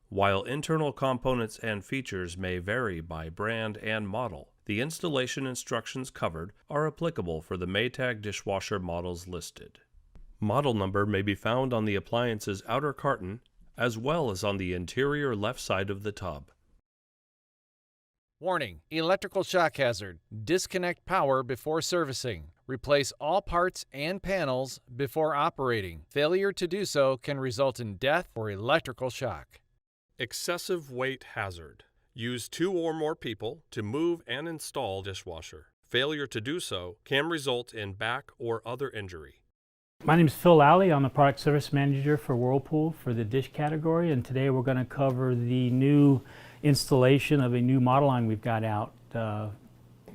While internal components and features may vary by brand and model, the installation instructions covered are applicable for the Maytag dishwasher models listed. Model number may be found on the appliance's outer carton as well as on the interior left side of the tub. Warning: electrical shock hazard. Disconnect power before servicing. Replace all parts and panels before operating. Failure to do so can result in death or electrical shock. Excessive weight hazard. Use 2 or more people to move and install dishwasher. Failure to do so can result in back or other injury. My name is Phil Lally. I'm the Product Service Manager for Whirlpool for the dish category, and today we're going to cover the new installation of a new model line we've got out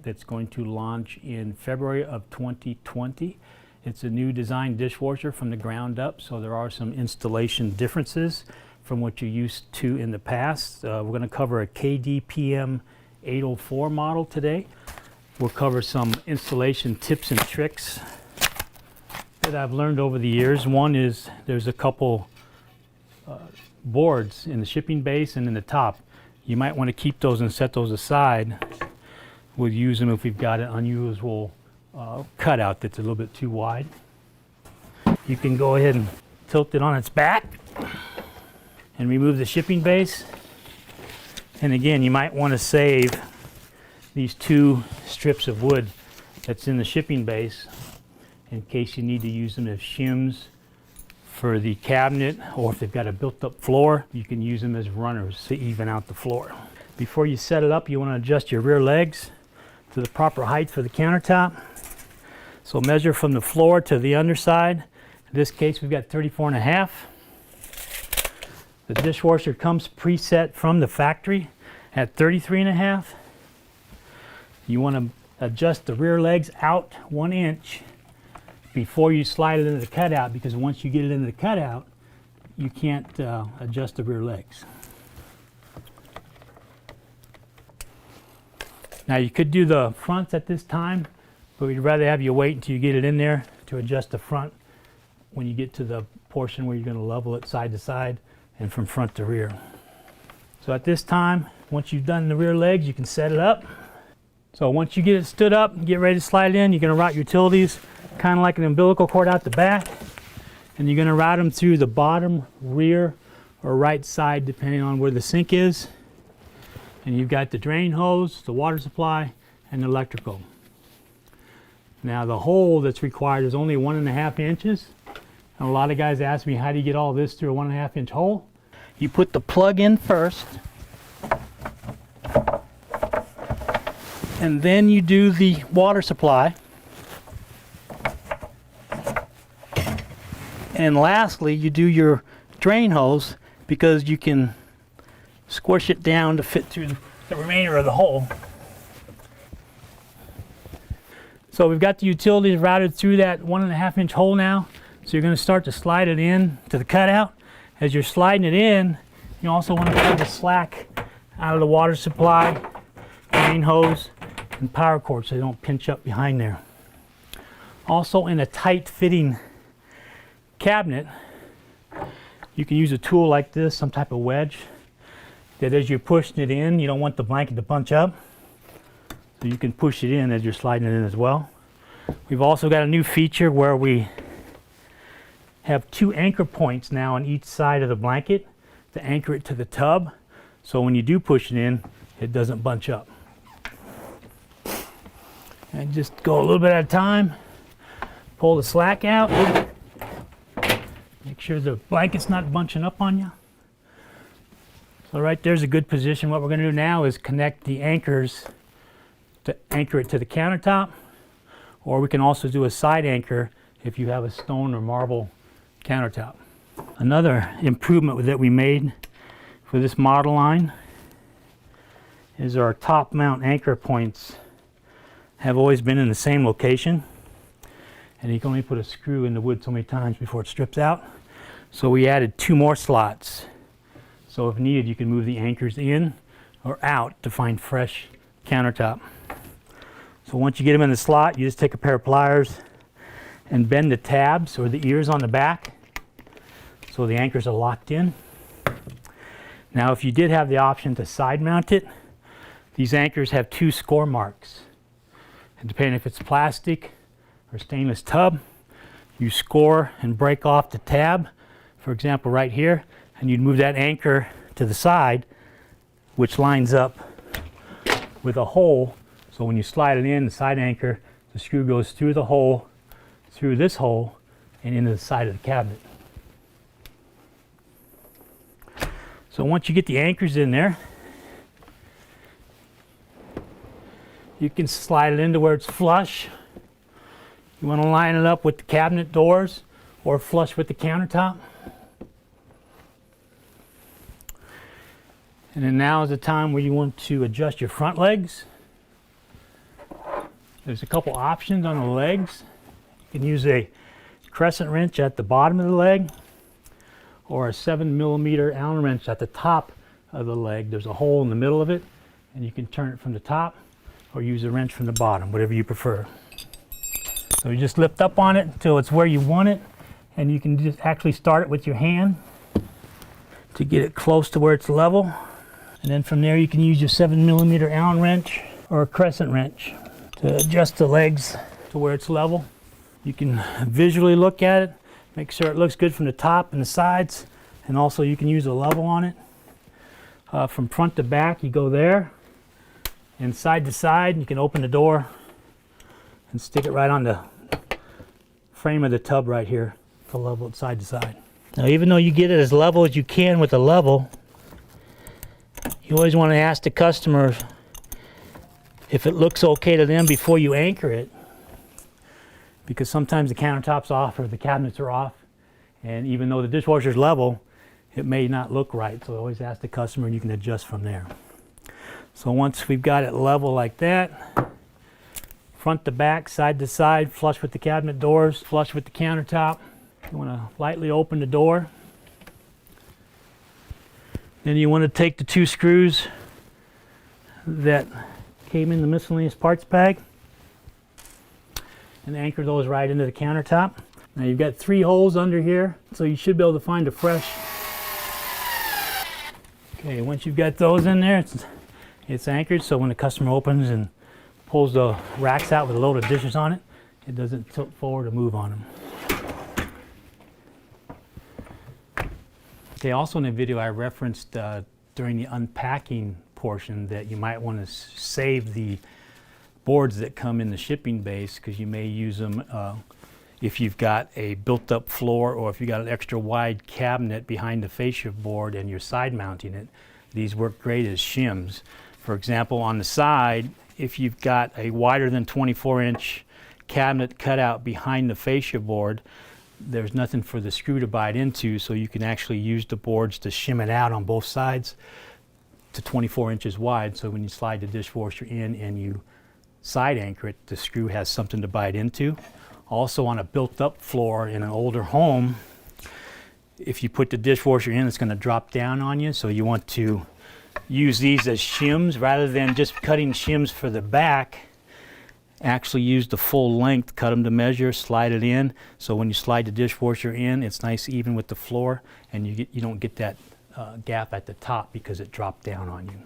that's going to launch in February of 2020. It's a new design dishwasher from the ground up, so there are some installation differences from what you're used to in the past. We're going to cover a KDPM 804 model today. We'll cover some installation tips and tricks that I've learned over the years. One is there's a couple boards in the shipping base and in the top. You might want to keep those and set those aside. We'll use them if we've got an unusual cutout that's a little bit too wide. You can go ahead and tilt it on its back and remove the shipping base. And again, you might want to save these 2 strips of wood that's in the shipping base in case you need to use them as shims for the cabinet, or if they've got a built-up floor, you can use them as runners to even out the floor. Before you set it up, you want to adjust your rear legs to the proper height for the countertop. So measure from the floor to the underside. In this case, we've got 34.5. The dishwasher comes preset from the factory at 33.5. You want to adjust the rear legs out 1 inch before you slide it into the cutout, because once you get it into the cutout, you can't adjust the rear legs. Now you could do the fronts at this time, but we'd rather have you wait until you get it in there to adjust the front when you get to the portion where you're going to level it side to side and from front to rear. So at this time, once you've done the rear legs, you can set it up. So once you get it stood up and get ready to slide it in, you're going to route utilities kind of like an umbilical cord out the back, and you're going to route them through the bottom, rear, or right side depending on where the sink is. And you've got the drain hose, the water supply, and the electrical. Now the hole that's required is only 1.5 inches. And a lot of guys ask me, how do you get all this through a 1.5 inch hole? You put the plug in first, and then you do the water supply. And lastly, you do your drain hose, because you can squish it down to fit through the remainder of the hole. So we've got the utilities routed through that 1.5 inch hole now. So you're going to start to slide it in to the cutout. As you're sliding it in, you also want to pull the slack out of the water supply, drain hose, and power cord so they don't pinch up behind there. Also, in a tight fitting cabinet, you can use a tool like this, some type of wedge, that as you're pushing it in, you don't want the blanket to bunch up, so you can push it in as you're sliding it in as well. We've also got a new feature where we have 2 anchor points now on each side of the blanket to anchor it to the tub, so when you do push it in, it doesn't bunch up. And just go a little bit at a time, pull the slack out. Make sure the blanket's not bunching up on you. So right there's a good position. What we're going to do now is connect the anchors to anchor it to the countertop, or we can also do a side anchor if you have a stone or marble countertop. Another improvement that we made for this model line is our top mount anchor points have always been in the same location, and you can only put a screw in the wood so many times before it strips out. So we added 2 more slots. So if needed, you can move the anchors in or out to find fresh countertop. So once you get them in the slot, you just take a pair of pliers and bend the tabs or the ears on the back so the anchors are locked in. Now if you did have the option to side mount it, these anchors have 2 score marks. And depending if it's plastic or stainless tub, you score and break off the tab, for example right here, and you'd move that anchor to the side, which lines up with a hole. So when you slide it in, the side anchor, the screw goes through the hole, through this hole, and into the side of the cabinet. So once you get the anchors in there, you can slide it into where it's flush. You want to line it up with the cabinet doors or flush with the countertop. And then now is the time where you want to adjust your front legs. There's a couple options on the legs. You can use a crescent wrench at the bottom of the leg or a 7mm Allen wrench at the top of the leg. There's a hole in the middle of it, and you can turn it from the top or use a wrench from the bottom, whatever you prefer. So you just lift up on it until it's where you want it, and you can just actually start it with your hand to get it close to where it's level. And then from there you can use your 7mm Allen wrench or a crescent wrench to adjust the legs to where it's level. You can visually look at it, make sure it looks good from the top and the sides, and also you can use a level on it. From front to back you go there, and side to side you can open the door and stick it right on the frame of the tub right here to level it side to side. Now even though you get it as level as you can with a level, you always want to ask the customer if it looks okay to them before you anchor it, because sometimes the countertop's off or the cabinets are off, and even though the dishwasher's level, it may not look right. So always ask the customer and you can adjust from there. So once we've got it level like that, front to back, side to side, flush with the cabinet doors, flush with the countertop, you want to lightly open the door. Then you want to take the 2 screws that came in the miscellaneous parts bag and anchor those right into the countertop. Now you've got 3 holes under here, so you should be able to find a fresh. Okay, once you've got those in there, it's anchored, so when the customer opens and pulls the racks out with a load of dishes on it, it doesn't tilt forward or move on them. Okay, also in the video I referenced during the unpacking portion that you might want to save the boards that come in the shipping base, because you may use them if you've got a built-up floor or if you've got an extra wide cabinet behind the fascia board and you're side mounting it. These work great as shims. For example, on the side, if you've got a wider than 24-inch cabinet cut out behind the fascia board, there's nothing for the screw to bite into, so you can actually use the boards to shim it out on both sides to 24 inches wide, so when you slide the dishwasher in and you side anchor it, the screw has something to bite into. Also on a built-up floor in an older home, if you put the dishwasher in, it's going to drop down on you, so you want to use these as shims rather than just cutting shims for the back. Actually use the full length, cut them to measure, slide it in, so when you slide the dishwasher in, it's nice even with the floor, and you don't get that gap at the top because it dropped down on you.